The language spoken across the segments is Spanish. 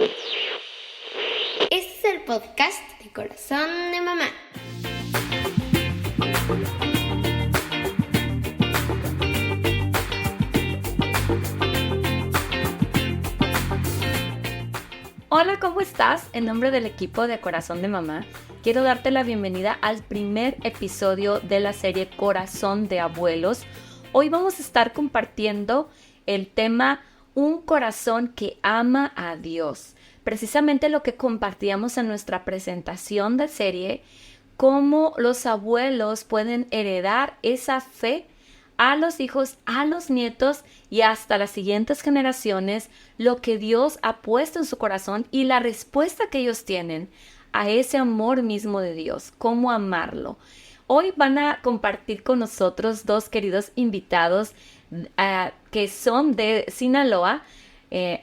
Este es el podcast de Corazón de Mamá. Hola, ¿cómo estás? En nombre del equipo de Corazón de Mamá, quiero darte la bienvenida al primer episodio de la serie Corazón de Abuelos. Hoy vamos a estar compartiendo el tema Un corazón que ama a Dios. Precisamente lo que compartíamos en nuestra presentación de serie, cómo los abuelos pueden heredar esa fe a los hijos, a los nietos y hasta las siguientes generaciones, lo que Dios ha puesto en su corazón y la respuesta que ellos tienen a ese amor mismo de Dios, cómo amarlo. Hoy van a compartir con nosotros dos queridos invitados que son de Sinaloa,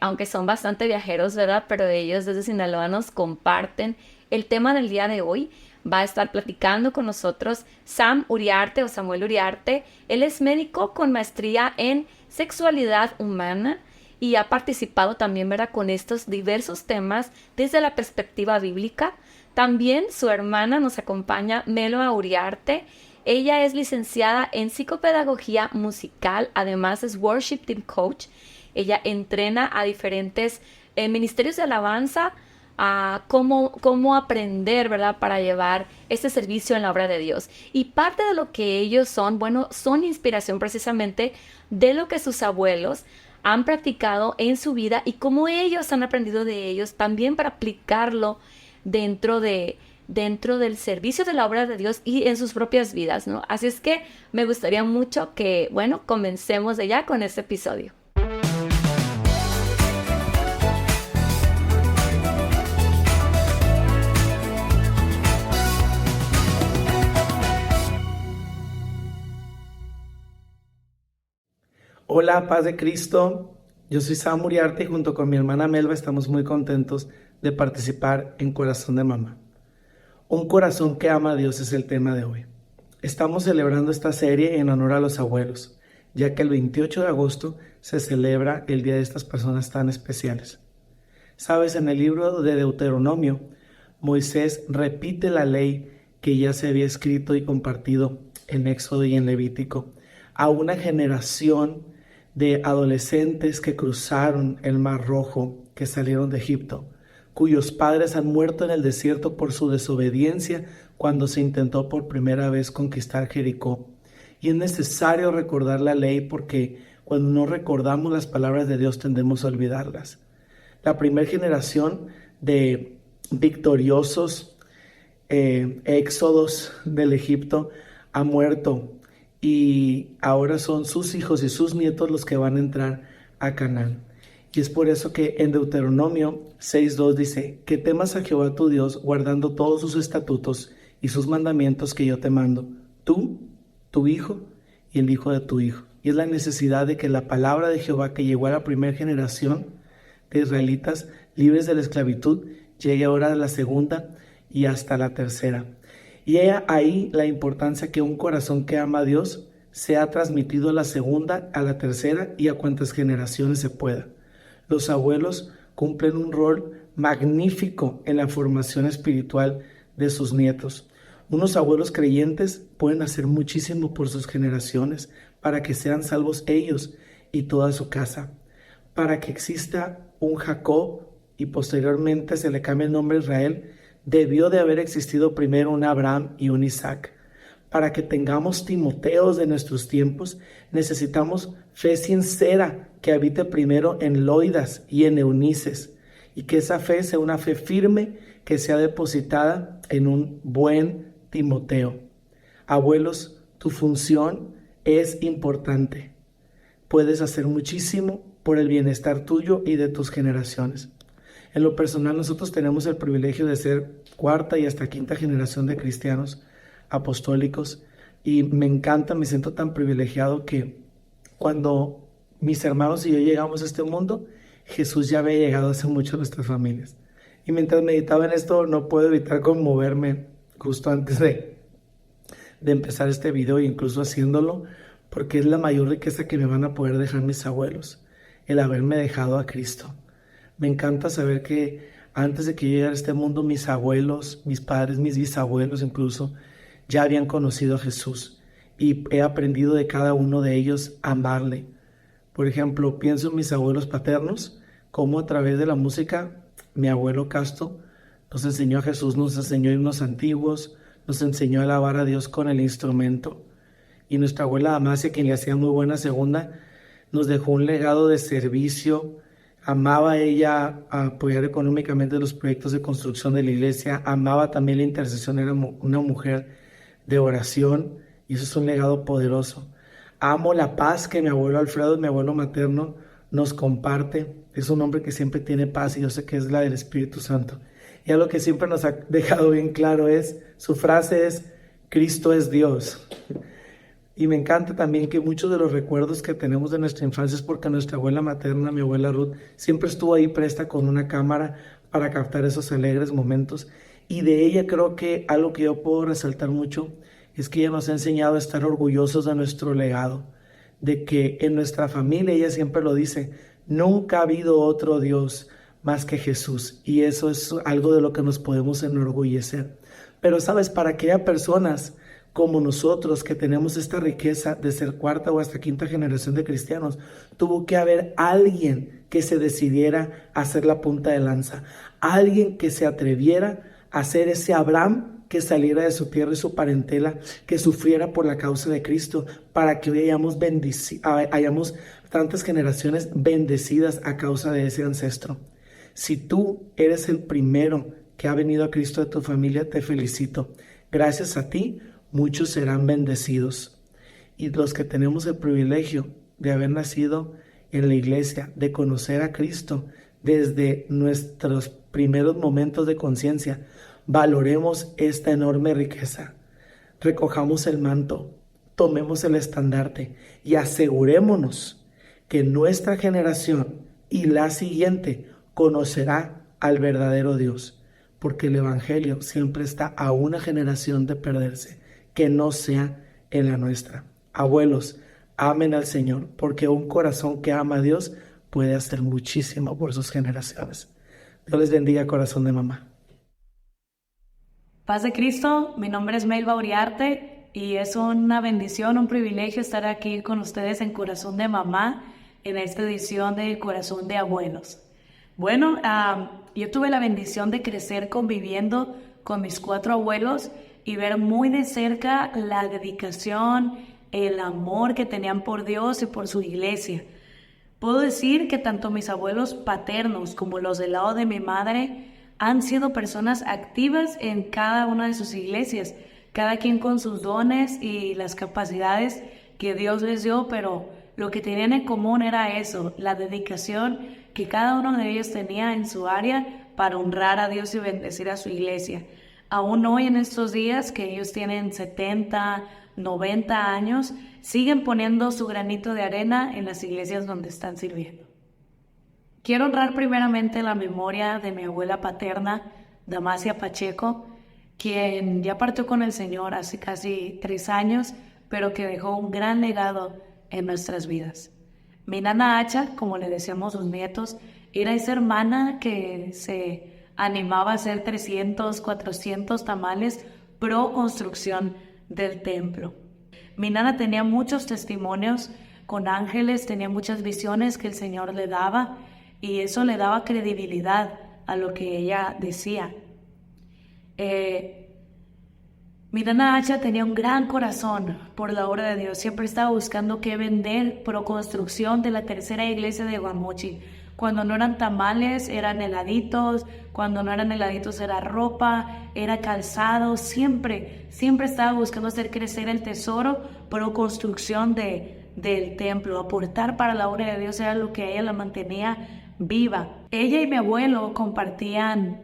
aunque son bastante viajeros, ¿verdad? Pero ellos desde Sinaloa nos comparten el tema del día de hoy. Va a estar platicando con nosotros Samuel Uriarte. Él es médico con maestría en sexualidad humana y ha participado también, ¿verdad?, con estos diversos temas desde la perspectiva bíblica. También su hermana nos acompaña, Melba Uriarte. Ella es licenciada en psicopedagogía musical, además es worship team coach. Ella entrena a diferentes ministerios de alabanza a cómo aprender, ¿verdad?, para llevar este servicio en la obra de Dios. Y parte de lo que ellos son, son inspiración precisamente de lo que sus abuelos han practicado en su vida y cómo ellos han aprendido de ellos también para aplicarlo dentro del servicio de la obra de Dios y en sus propias vidas, ¿no? Así es que me gustaría mucho que, comencemos de ya con este episodio. Hola, paz de Cristo. Yo soy Samuel Uriarte y junto con mi hermana Melba estamos muy contentos de participar en Corazón de Mamá. Un corazón que ama a Dios es el tema de hoy. Estamos celebrando esta serie en honor a los abuelos, ya que el 28 de agosto se celebra el día de estas personas tan especiales. Sabes, en el libro de Deuteronomio, Moisés repite la ley que ya se había escrito y compartido en Éxodo y en Levítico a una generación de adolescentes que cruzaron el Mar Rojo, que salieron de Egipto, cuyos padres han muerto en el desierto por su desobediencia cuando se intentó por primera vez conquistar Jericó. Y es necesario recordar la ley porque cuando no recordamos las palabras de Dios tendemos a olvidarlas. La primera generación de victoriosos éxodos del Egipto ha muerto y ahora son sus hijos y sus nietos los que van a entrar a Canaán. Y es por eso que en Deuteronomio 6:2 dice que temas a Jehová tu Dios guardando todos sus estatutos y sus mandamientos que yo te mando, tú, tu hijo y el hijo de tu hijo. Y es la necesidad de que la palabra de Jehová que llegó a la primera generación de israelitas libres de la esclavitud llegue ahora a la segunda y hasta la tercera. Y ahí la importancia que un corazón que ama a Dios sea transmitido a la segunda, a la tercera y a cuantas generaciones se pueda. Los abuelos cumplen un rol magnífico en la formación espiritual de sus nietos. Unos abuelos creyentes pueden hacer muchísimo por sus generaciones para que sean salvos ellos y toda su casa. Para que exista un Jacob y posteriormente se le cambie el nombre a Israel, debió de haber existido primero un Abraham y un Isaac. Para que tengamos Timoteos de nuestros tiempos, necesitamos fe sincera que habite primero en Loidas y en Eunices, y que esa fe sea una fe firme que sea depositada en un buen Timoteo. Abuelos, tu función es importante. Puedes hacer muchísimo por el bienestar tuyo y de tus generaciones. En lo personal, nosotros tenemos el privilegio de ser cuarta y hasta quinta generación de cristianos apostólicos y me encanta, me siento tan privilegiado que cuando mis hermanos y yo llegamos a este mundo, Jesús ya había llegado hace mucho a nuestras familias. Y mientras meditaba en esto, no puedo evitar conmoverme justo antes de empezar este video e incluso haciéndolo, porque es la mayor riqueza que me van a poder dejar mis abuelos, el haberme dejado a Cristo. Me encanta saber que antes de que yo llegara a este mundo, mis abuelos, mis padres, mis bisabuelos incluso, ya habían conocido a Jesús y he aprendido de cada uno de ellos a amarle. Por ejemplo, pienso en mis abuelos paternos, cómo a través de la música, mi abuelo Casto nos enseñó a Jesús, nos enseñó himnos antiguos, nos enseñó a alabar a Dios con el instrumento. Y nuestra abuela Amasia, quien le hacía muy buena segunda, nos dejó un legado de servicio. Amaba ella a apoyar económicamente los proyectos de construcción de la iglesia, amaba también la intercesión, era una mujer de oración y eso es un legado poderoso. Amo la paz que mi abuelo Alfredo, mi abuelo materno, nos comparte. Es un hombre que siempre tiene paz y yo sé que es la del Espíritu Santo. Y algo que siempre nos ha dejado bien claro su frase es, Cristo es Dios. Y me encanta también que muchos de los recuerdos que tenemos de nuestra infancia es porque nuestra abuela materna, mi abuela Ruth, siempre estuvo ahí presta con una cámara para captar esos alegres momentos. Y de ella creo que algo que yo puedo resaltar mucho es que ella nos ha enseñado a estar orgullosos de nuestro legado, de que en nuestra familia, ella siempre lo dice, nunca ha habido otro Dios más que Jesús. Y eso es algo de lo que nos podemos enorgullecer. Pero sabes, para aquellas personas como nosotros que tenemos esta riqueza de ser cuarta o hasta quinta generación de cristianos, tuvo que haber alguien que se decidiera a ser la punta de lanza, alguien que se atreviera a ser ese Abraham que saliera de su tierra y su parentela, que sufriera por la causa de Cristo, para que hoy hayamos tantas generaciones bendecidas a causa de ese ancestro. Si tú eres el primero que ha venido a Cristo de tu familia, te felicito. Gracias a ti, muchos serán bendecidos. Y los que tenemos el privilegio de haber nacido en la iglesia, de conocer a Cristo desde nuestros primeros momentos de conciencia, valoremos esta enorme riqueza. Recojamos el manto, tomemos el estandarte y asegurémonos que nuestra generación y la siguiente conocerá al verdadero Dios, porque el Evangelio siempre está a una generación de perderse, que no sea en la nuestra. Abuelos, amen al Señor, porque un corazón que ama a Dios puede hacer muchísimo por sus generaciones. Dios les bendiga, corazón de mamá. Paz de Cristo, mi nombre es Melba Uriarte y es una bendición, un privilegio estar aquí con ustedes en Corazón de Mamá, en esta edición de Corazón de Abuelos. Bueno, yo tuve la bendición de crecer conviviendo con mis 4 abuelos y ver muy de cerca la dedicación, el amor que tenían por Dios y por su iglesia. Puedo decir que tanto mis abuelos paternos como los del lado de mi madre han sido personas activas en cada una de sus iglesias, cada quien con sus dones y las capacidades que Dios les dio, pero lo que tenían en común era eso, la dedicación que cada uno de ellos tenía en su área para honrar a Dios y bendecir a su iglesia. Aún hoy en estos días que ellos tienen 70, 90 años, siguen poniendo su granito de arena en las iglesias donde están sirviendo. Quiero honrar primeramente la memoria de mi abuela paterna, Damasia Pacheco, quien ya partió con el Señor hace casi 3 años, pero que dejó un gran legado en nuestras vidas. Mi nana Hacha, como le decíamos sus nietos, era esa hermana que se animaba a hacer 300, 400 tamales pro construcción del templo. Mi nana tenía muchos testimonios con ángeles, tenía muchas visiones que el Señor le daba y eso le daba credibilidad a lo que ella decía. Mi nana Hacha tenía un gran corazón por la obra de Dios. Siempre estaba buscando qué vender pro construcción de la tercera iglesia de Guamochi. Cuando no eran tamales, eran heladitos. Cuando no eran heladitos, era ropa, era calzado. Siempre estaba buscando hacer crecer el tesoro pro construcción del templo. Aportar para la obra de Dios era lo que a ella la mantenía viva. Ella y mi abuelo compartían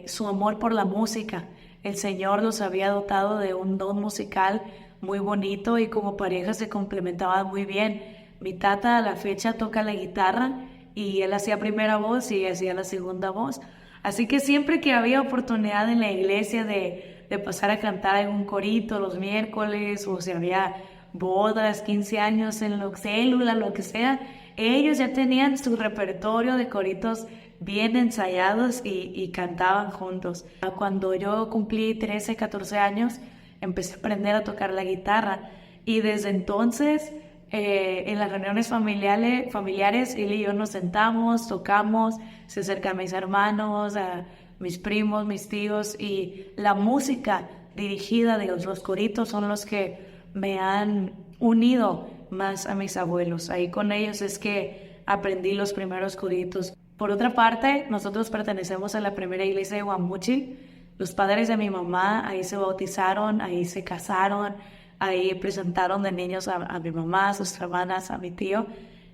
su amor por la música. El Señor los había dotado de un don musical muy bonito y como pareja se complementaban muy bien. Mi tata a la fecha toca la guitarra y él hacía primera voz y hacía la segunda voz. Así que siempre que había oportunidad en la iglesia de pasar a cantar en un corito los miércoles o si había bodas, 15 años en la célula, lo que sea, ellos ya tenían su repertorio de coritos bien ensayados y cantaban juntos. Cuando yo cumplí 13, 14 años, empecé a aprender a tocar la guitarra y desde entonces en las reuniones familiares él y yo nos sentamos, tocamos, se acercan mis hermanos, a mis primos, mis tíos, y la música dirigida de los coritos son los que me han unido más a mis abuelos. Ahí con ellos es que aprendí los primeros coritos. Por otra parte, nosotros pertenecemos a la primera iglesia de Guamuchil. Los padres de mi mamá ahí se bautizaron, ahí se casaron, ahí presentaron de niños a mi mamá, a sus hermanas, a mi tío,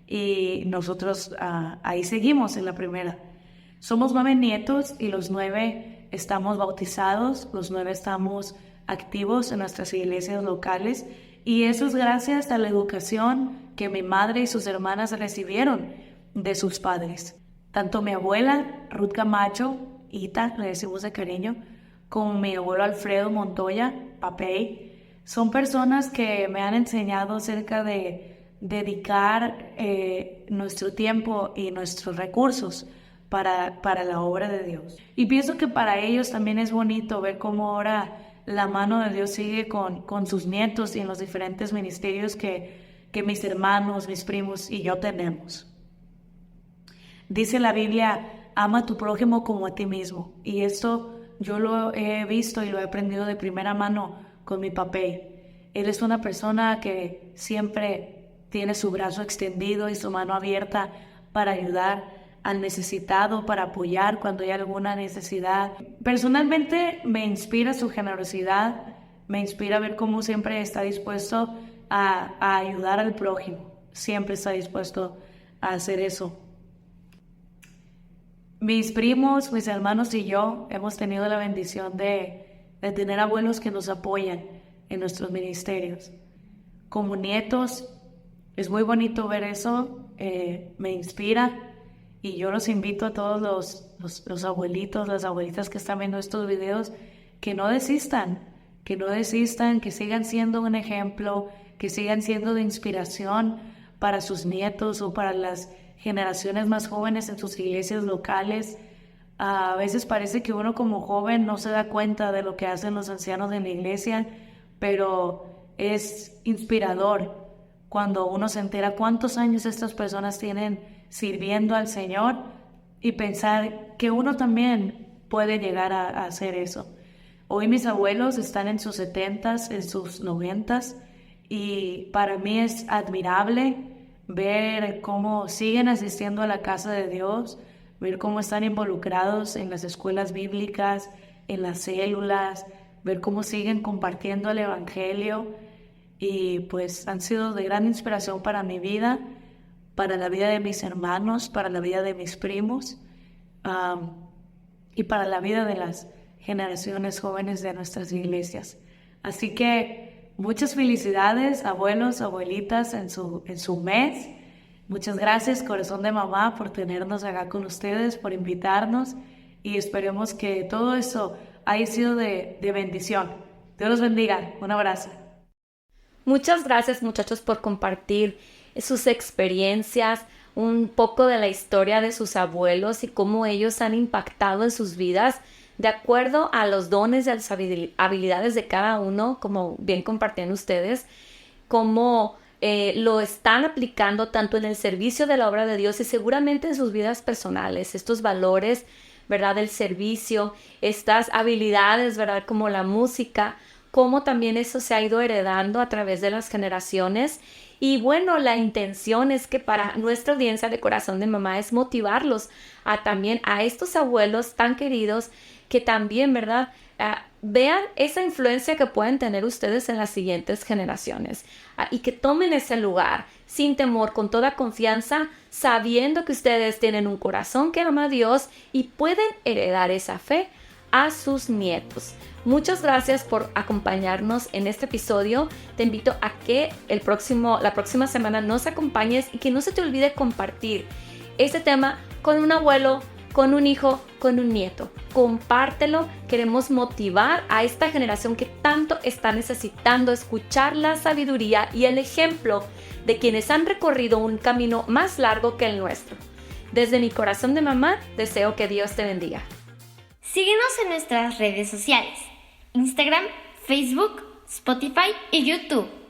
y nosotros ahí seguimos en la primera. Somos 9 nietos y los 9 estamos bautizados, los 9 estamos activos en nuestras iglesias locales, y eso es gracias a la educación que mi madre y sus hermanas recibieron de sus padres. Tanto mi abuela, Ruth Camacho, Ita, le decimos de cariño, como mi abuelo Alfredo Montoya, Papey, son personas que me han enseñado acerca de dedicar nuestro tiempo y nuestros recursos para la obra de Dios. Y pienso que para ellos también es bonito ver cómo ahora la mano de Dios sigue con sus nietos y en los diferentes ministerios que mis hermanos, mis primos y yo tenemos. Dice la Biblia, ama a tu prójimo como a ti mismo. Y esto yo lo he visto y lo he aprendido de primera mano con mi papá. Él es una persona que siempre tiene su brazo extendido y su mano abierta para ayudar al necesitado, para apoyar cuando hay alguna necesidad. Personalmente me inspira su generosidad, me inspira ver cómo siempre está dispuesto a ayudar al prójimo. Siempre está dispuesto a hacer eso. Mis primos, mis hermanos y yo hemos tenido la bendición de tener abuelos que nos apoyan en nuestros ministerios. Como nietos, es muy bonito ver eso, me inspira, y yo los invito a todos los abuelitos, las abuelitas que están viendo estos videos, que no desistan, que sigan siendo un ejemplo, que sigan siendo de inspiración para sus nietos o para las generaciones más jóvenes en sus iglesias locales. A veces parece que uno como joven no se da cuenta de lo que hacen los ancianos en la iglesia, pero es inspirador cuando uno se entera cuántos años estas personas tienen sirviendo al Señor y pensar que uno también puede llegar a hacer eso. Hoy mis abuelos están en sus 70s, en sus 90s, y para mí es admirable ver cómo siguen asistiendo a la casa de Dios, ver cómo están involucrados en las escuelas bíblicas, en las células, ver cómo siguen compartiendo el evangelio, y pues han sido de gran inspiración para mi vida, para la vida de mis hermanos, para la vida de mis primos, y para la vida de las generaciones jóvenes de nuestras iglesias. Así que muchas felicidades, abuelos, abuelitas, en su mes. Muchas gracias, Corazón de Mamá, por tenernos acá con ustedes, por invitarnos, y esperemos que todo eso haya sido de bendición. Dios los bendiga. Un abrazo. Muchas gracias, muchachos, por compartir sus experiencias, un poco de la historia de sus abuelos y cómo ellos han impactado en sus vidas de acuerdo a los dones y a las habilidades de cada uno, como bien compartían ustedes, cómo lo están aplicando tanto en el servicio de la obra de Dios y seguramente en sus vidas personales, estos valores, ¿verdad?, del servicio, estas habilidades, ¿verdad?, como la música, cómo también eso se ha ido heredando a través de las generaciones. Y bueno, la intención es que para nuestra audiencia de Corazón de Mamá es motivarlos también a estos abuelos tan queridos que también, ¿verdad?, vean esa influencia que pueden tener ustedes en las siguientes generaciones y que tomen ese lugar sin temor, con toda confianza, sabiendo que ustedes tienen un corazón que ama a Dios y pueden heredar esa fe a sus nietos. Muchas gracias por acompañarnos en este episodio. Te invito a que la próxima semana nos acompañes y que no se te olvide compartir este tema con un abuelo, con un hijo, con un nieto. Compártelo. Queremos motivar a esta generación que tanto está necesitando escuchar la sabiduría y el ejemplo de quienes han recorrido un camino más largo que el nuestro. Desde mi corazón de mamá, deseo que Dios te bendiga. Síguenos en nuestras redes sociales: Instagram, Facebook, Spotify y YouTube.